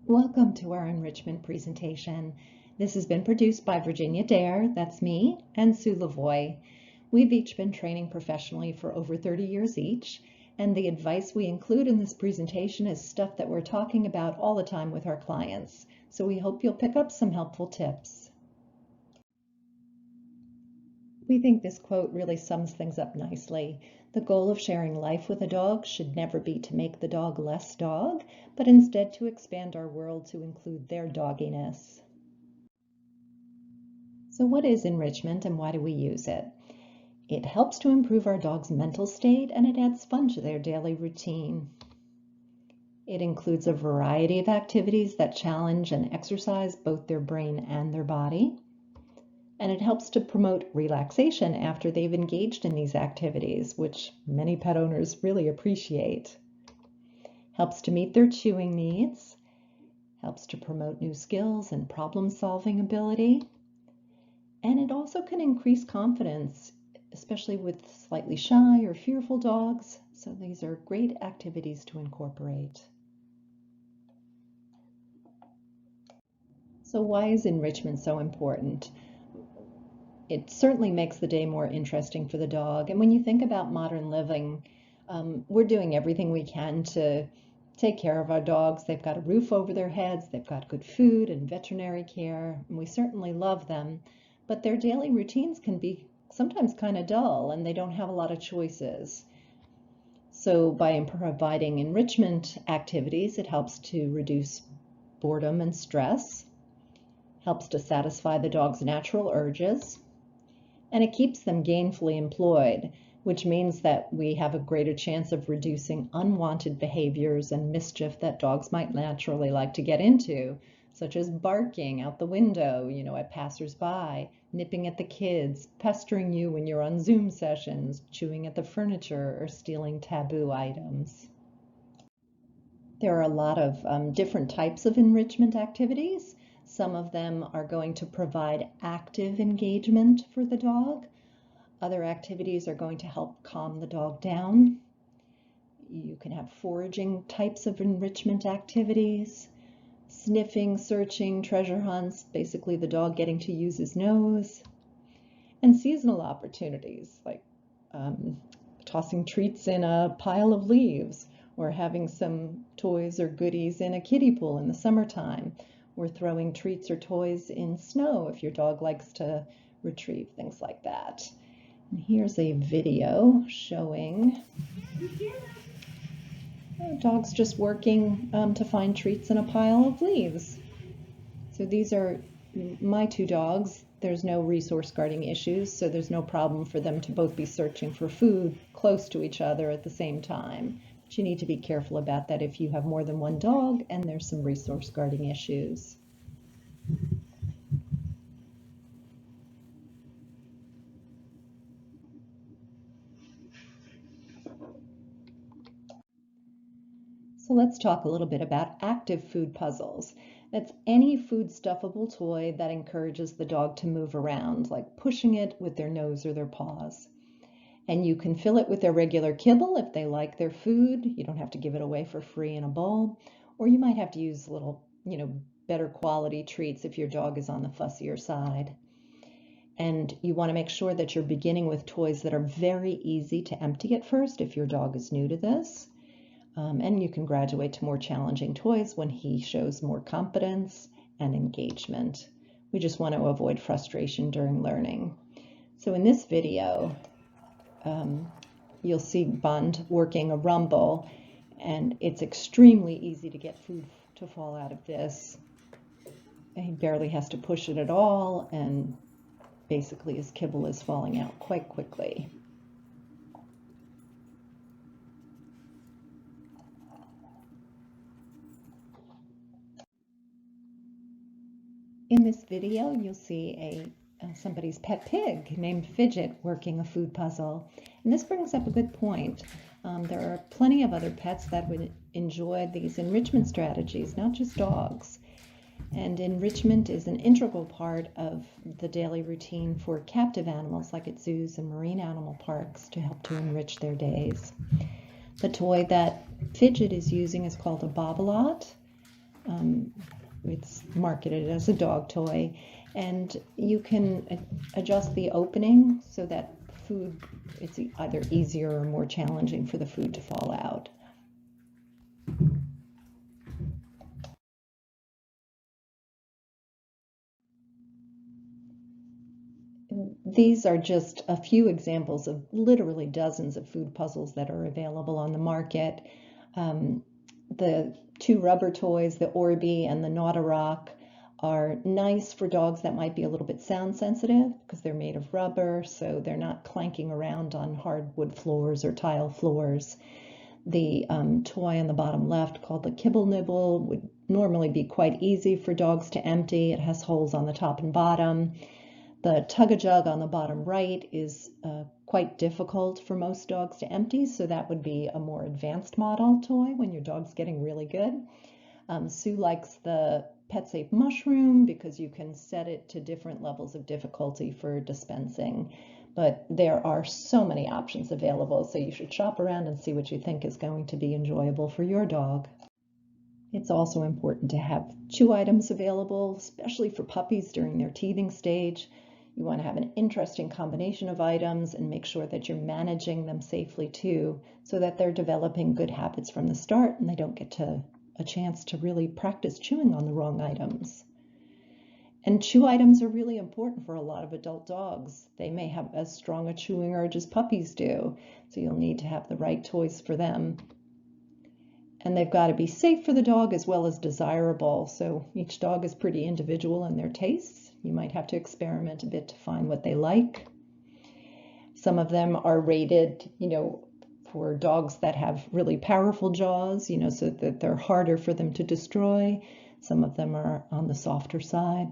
Welcome to our enrichment presentation. This has been produced by Virginia Dare, that's me, and Sue Lavoie. We've each been training professionally for over 30 years each, and the advice we include in this presentation is stuff that we're talking about all the time with our clients. So we hope you'll pick up some helpful tips. We think this quote really sums things up nicely. The goal of sharing life with a dog should never be to make the dog less dog, but instead to expand our world to include their dogginess. So what is enrichment and why do we use it? It helps to improve our dog's mental state and it adds fun to their daily routine. It includes a variety of activities that challenge and exercise both their brain and their body. And it helps to promote relaxation after they've engaged in these activities, which many pet owners really appreciate. Helps to meet their chewing needs, helps to promote new skills and problem-solving ability, and it also can increase confidence, especially with slightly shy or fearful dogs, so these are great activities to incorporate. So why is enrichment so important? It certainly makes the day more interesting for the dog. And when you think about modern living, we're doing everything we can to take care of our dogs. They've got a roof over their heads, they've got good food and veterinary care, and we certainly love them. But their daily routines can be sometimes kind of dull and they don't have a lot of choices. So by providing enrichment activities, it helps to reduce boredom and stress, helps to satisfy the dog's natural urges, and it keeps them gainfully employed, which means that we have a greater chance of reducing unwanted behaviors and mischief that dogs might naturally like to get into, such as barking out the window, at passersby, nipping at the kids, pestering you when you're on Zoom sessions, chewing at the furniture, or stealing taboo items. There are a lot of different types of enrichment activities. Some of them are going to provide active engagement for the dog. Other activities are going to help calm the dog down. You can have foraging types of enrichment activities, sniffing, searching, treasure hunts, basically the dog getting to use his nose, and seasonal opportunities like tossing treats in a pile of leaves or having some toys or goodies in a kiddie pool in the summertime, or throwing treats or toys in snow if your dog likes to retrieve things like that. And here's a video showing dogs just working to find treats in a pile of leaves. So these are my two dogs. There's no resource guarding issues, so there's no problem for them to both be searching for food close to each other at the same time. But you need to be careful about that if you have more than one dog and there's some resource guarding issues. So let's talk a little bit about active food puzzles. That's any food stuffable toy that encourages the dog to move around, like pushing it with their nose or their paws. And you can fill it with their regular kibble if they like their food. You don't have to give it away for free in a bowl. Or you might have to use little, better quality treats if your dog is on the fussier side. And you want to make sure that you're beginning with toys that are very easy to empty at first if your dog is new to this. And you can graduate to more challenging toys when he shows more competence and engagement. We just want to avoid frustration during learning. So in this video, you'll see Bond working a rumble, and it's extremely easy to get food to fall out of this. He barely has to push it at all, and basically his kibble is falling out quite quickly. In this video, you'll see somebody's pet pig named Fidget working a food puzzle. And this brings up a good point. There are plenty of other pets that would enjoy these enrichment strategies, not just dogs. And enrichment is an integral part of the daily routine for captive animals like at zoos and marine animal parks to help to enrich their days. The toy that Fidget is using is called a bobble-ot. It's marketed as a dog toy, and you can adjust the opening so that it's either easier or more challenging for the food to fall out. These are just a few examples of literally dozens of food puzzles that are available on the market. The two rubber toys, the Orby and the Nautarock, are nice for dogs that might be a little bit sound sensitive because they're made of rubber, so they're not clanking around on hardwood floors or tile floors. The toy on the bottom left, called the Kibble Nibble, would normally be quite easy for dogs to empty. It has holes on the top and bottom. The Tug-a-Jug on the bottom right is quite difficult for most dogs to empty, so that would be a more advanced model toy when your dog's getting really good. Sue likes the Pet Safe Mushroom because you can set it to different levels of difficulty for dispensing. But there are so many options available, so you should shop around and see what you think is going to be enjoyable for your dog. It's also important to have chew items available, especially for puppies during their teething stage. You want to have an interesting combination of items and make sure that you're managing them safely too, so that they're developing good habits from the start and they don't get a chance to really practice chewing on the wrong items. And chew items are really important for a lot of adult dogs. They may have as strong a chewing urge as puppies do, so you'll need to have the right toys for them. And they've got to be safe for the dog as well as desirable, so each dog is pretty individual in their tastes. You might have to experiment a bit to find what they like. Some of them are rated, for dogs that have really powerful jaws, so that they're harder for them to destroy. Some of them are on the softer side.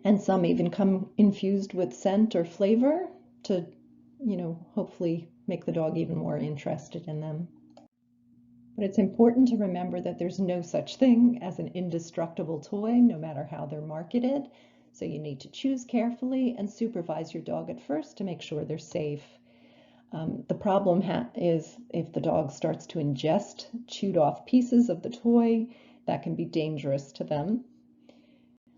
And some even come infused with scent or flavor to, hopefully make the dog even more interested in them. But it's important to remember that there's no such thing as an indestructible toy, no matter how they're marketed. So you need to choose carefully and supervise your dog at first to make sure they're safe. The problem is if the dog starts to ingest chewed off pieces of the toy, that can be dangerous to them.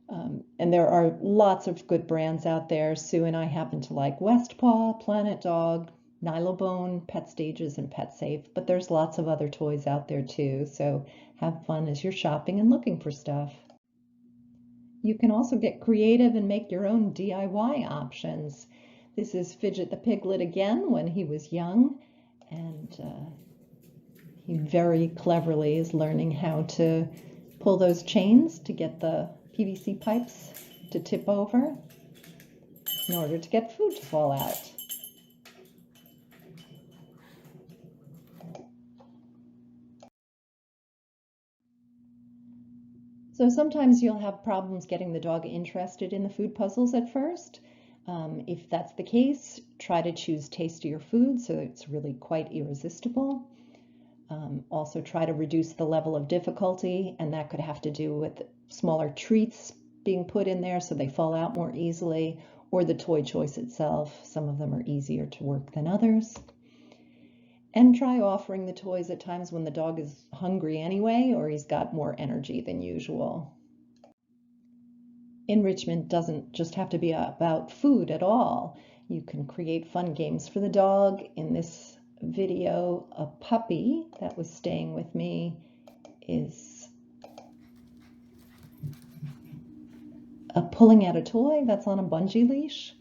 And there are lots of good brands out there. Sue and I happen to like Westpaw, Planet Dog, Nylabone, Pet Stages, and Pet Safe, but there's lots of other toys out there too, so have fun as you're shopping and looking for stuff. You can also get creative and make your own DIY options. This is Fidget the Piglet again when he was young, and he very cleverly is learning how to pull those chains to get the PVC pipes to tip over in order to get food to fall out. So sometimes you'll have problems getting the dog interested in the food puzzles at first. If that's the case, try to choose tastier food so it's really quite irresistible. Also try to reduce the level of difficulty, and that could have to do with smaller treats being put in there so they fall out more easily, or the toy choice itself. Some of them are easier to work than others. And try offering the toys at times when the dog is hungry anyway, or he's got more energy than usual. Enrichment doesn't just have to be about food at all. You can create fun games for the dog. In this video, a puppy that was staying with me is pulling out a toy that's on a bungee leash.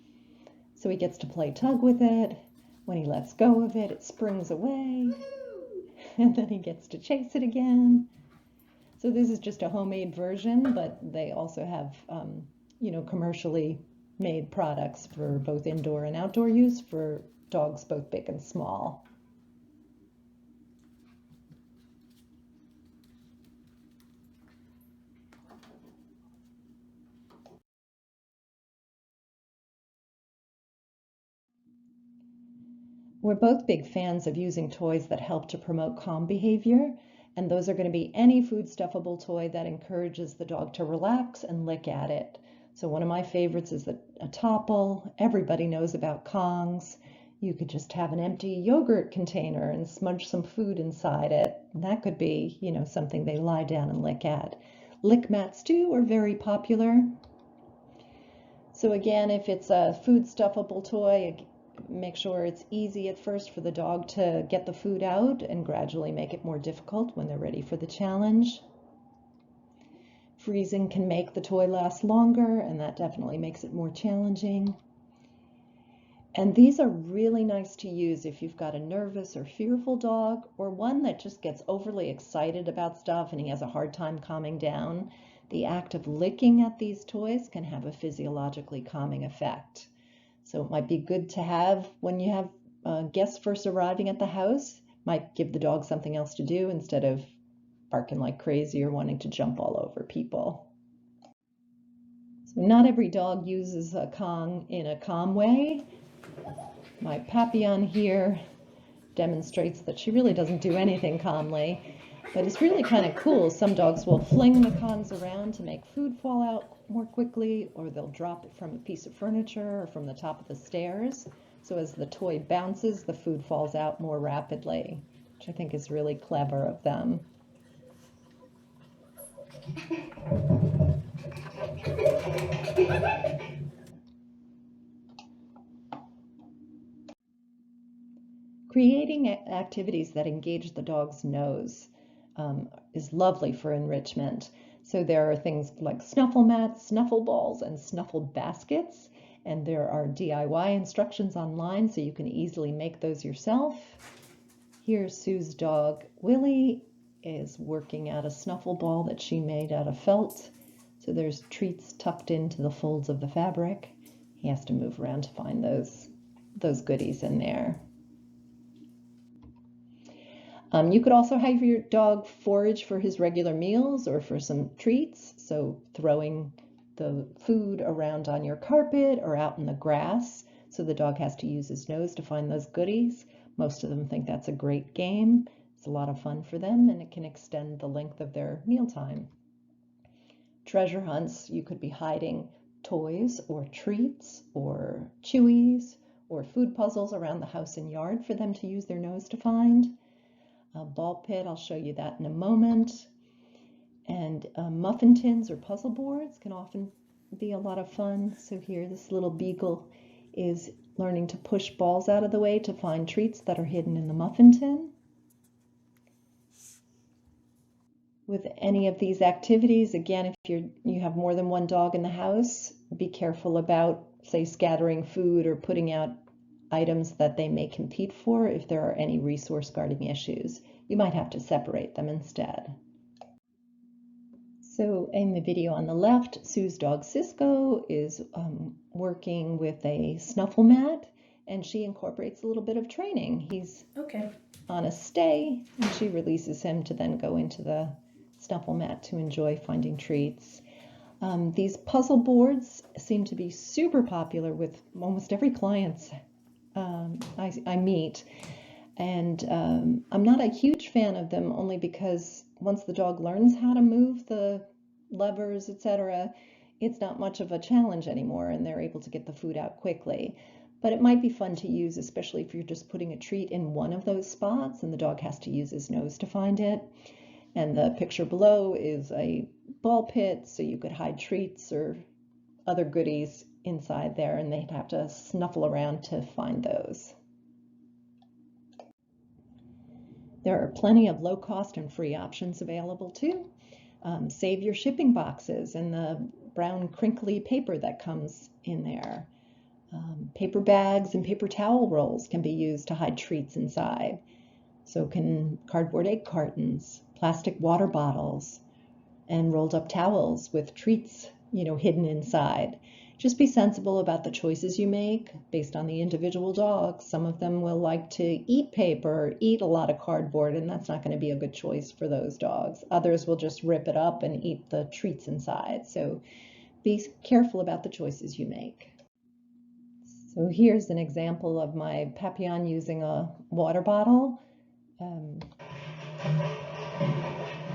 So he gets to play tug with it. When he lets go of it, it springs away, and then he gets to chase it again. So this is just a homemade version, but they also have, commercially made products for both indoor and outdoor use for dogs both big and small. We're both big fans of using toys that help to promote calm behavior, and those are going to be any food stuffable toy that encourages the dog to relax and lick at it. So one of my favorites is a Topple. Everybody knows about Kongs. You could just have an empty yogurt container and smudge some food inside it. And that could be, something they lie down and lick at. Lick mats too are very popular. So again, if it's a food stuffable toy, make sure it's easy at first for the dog to get the food out and gradually make it more difficult when they're ready for the challenge. Freezing can make the toy last longer, and that definitely makes it more challenging. And these are really nice to use if you've got a nervous or fearful dog, or one that just gets overly excited about stuff and he has a hard time calming down. The act of licking at these toys can have a physiologically calming effect. So it might be good to have when you have guests first arriving at the house. Might give the dog something else to do instead of barking like crazy or wanting to jump all over people. So not every dog uses a Kong in a calm way. My Papillon here demonstrates that she really doesn't do anything calmly, but it's really kind of cool. Some dogs will fling the Kongs around to make food fall out more quickly, or they'll drop it from a piece of furniture or from the top of the stairs. So as the toy bounces, the food falls out more rapidly, which I think is really clever of them. Creating activities that engage the dog's nose is lovely for enrichment. So there are things like snuffle mats, snuffle balls, and snuffle baskets. And there are DIY instructions online so you can easily make those yourself. Here, Sue's dog, Willie, is working out a snuffle ball that she made out of felt. So there's treats tucked into the folds of the fabric. He has to move around to find those goodies in there. You could also have your dog forage for his regular meals or for some treats. So throwing the food around on your carpet or out in the grass. So the dog has to use his nose to find those goodies. Most of them think that's a great game. It's a lot of fun for them, and it can extend the length of their mealtime. Treasure hunts, you could be hiding toys or treats or chewies or food puzzles around the house and yard for them to use their nose to find. A ball pit, I'll show you that in a moment. And muffin tins or puzzle boards can often be a lot of fun. So here, this little beagle is learning to push balls out of the way to find treats that are hidden in the muffin tin. With any of these activities, again, if you have more than one dog in the house, be careful about, say, scattering food or putting out items that they may compete for if there are any resource guarding issues. You might have to separate them instead. So in the video on the left, Sue's dog Cisco is working with a snuffle mat, and she incorporates a little bit of training. He's on a stay, and she releases him to then go into the snuffle mat to enjoy finding treats. These puzzle boards seem to be super popular with almost every client I meet. And I'm not a huge fan of them, only because once the dog learns how to move the levers, etc., it's not much of a challenge anymore, and they're able to get the food out quickly. But it might be fun to use, especially if you're just putting a treat in one of those spots and the dog has to use his nose to find it. And the picture below is a ball pit, so you could hide treats or other goodies inside there, and they'd have to snuffle around to find those. There are plenty of low-cost and free options available too. Save your shipping boxes and the brown crinkly paper that comes in there. Paper bags and paper towel rolls can be used to hide treats inside. So can cardboard egg cartons, plastic water bottles, and rolled up towels with treats, hidden inside. Just be sensible about the choices you make based on the individual dog. Some of them will like to eat paper, eat a lot of cardboard, and that's not going to be a good choice for those dogs. Others will just rip it up and eat the treats inside. So be careful about the choices you make. So here's an example of my Papillon using a water bottle.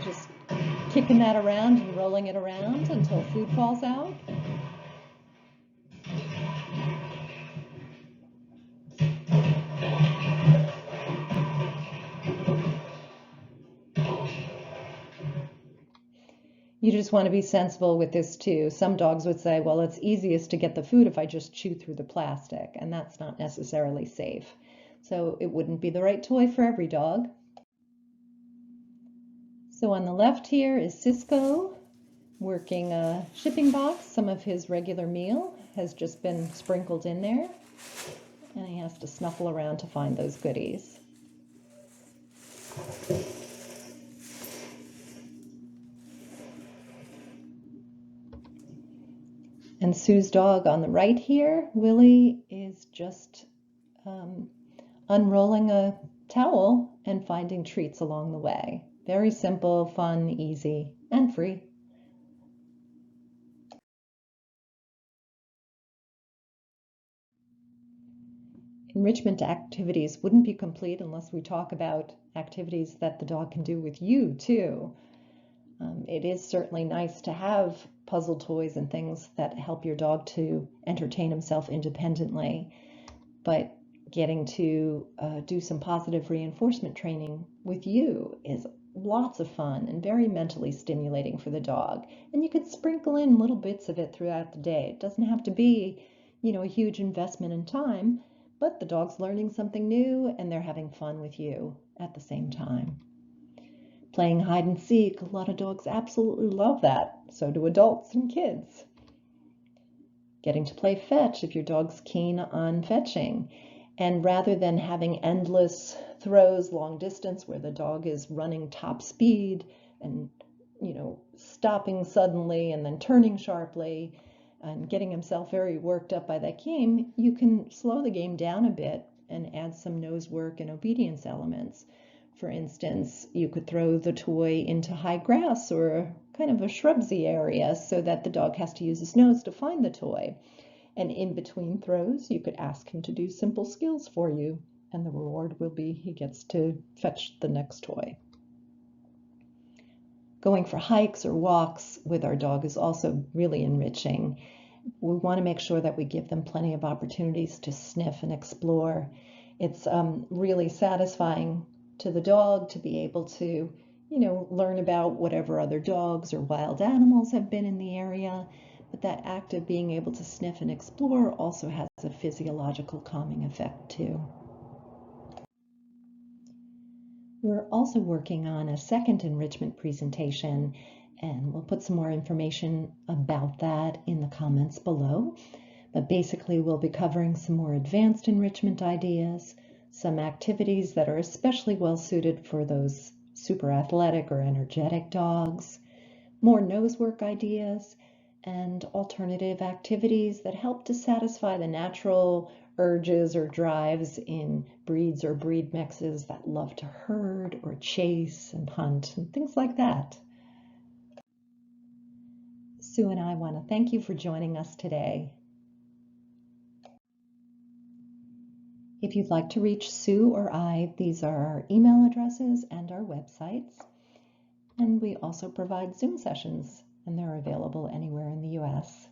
Just kicking that around and rolling it around until food falls out. You just want to be sensible with this too. Some dogs would say, well, it's easiest to get the food if I just chew through the plastic, and that's not necessarily safe. So it wouldn't be the right toy for every dog. So on the left here is Cisco working a shipping box. Some of his regular meal has just been sprinkled in there, and he has to snuffle around to find those goodies. And Sue's dog on the right here, Willie, is just unrolling a towel and finding treats along the way. Very simple, fun, easy, and free. Enrichment activities wouldn't be complete unless we talk about activities that the dog can do with you too. It is certainly nice to have puzzle toys and things that help your dog to entertain himself independently, but getting to do some positive reinforcement training with you is lots of fun and very mentally stimulating for the dog. And you could sprinkle in little bits of it throughout the day. It doesn't have to be, a huge investment in time, but the dog's learning something new and they're having fun with you at the same time. Playing hide and seek, a lot of dogs absolutely love that. So do adults and kids. Getting to play fetch if your dog's keen on fetching. And rather than having endless throws long distance where the dog is running top speed and, stopping suddenly and then turning sharply and getting himself very worked up by that game, you can slow the game down a bit and add some nose work and obedience elements. For instance, you could throw the toy into high grass or kind of a shrubsy area so that the dog has to use his nose to find the toy. And in between throws, you could ask him to do simple skills for you, and the reward will be he gets to fetch the next toy. Going for hikes or walks with our dog is also really enriching. We want to make sure that we give them plenty of opportunities to sniff and explore. It's really satisfying to the dog to be able to, learn about whatever other dogs or wild animals have been in the area. But that act of being able to sniff and explore also has a physiological calming effect too. We're also working on a second enrichment presentation, and we'll put some more information about that in the comments below. But basically, we'll be covering some more advanced enrichment ideas, some activities that are especially well suited for those super athletic or energetic dogs, more nose work ideas, and alternative activities that help to satisfy the natural urges or drives in breeds or breed mixes that love to herd or chase and hunt and things like that. Sue and I want to thank you for joining us today. If you'd like to reach Sue or I, these are our email addresses and our websites. And we also provide Zoom sessions, and they're available anywhere in the US.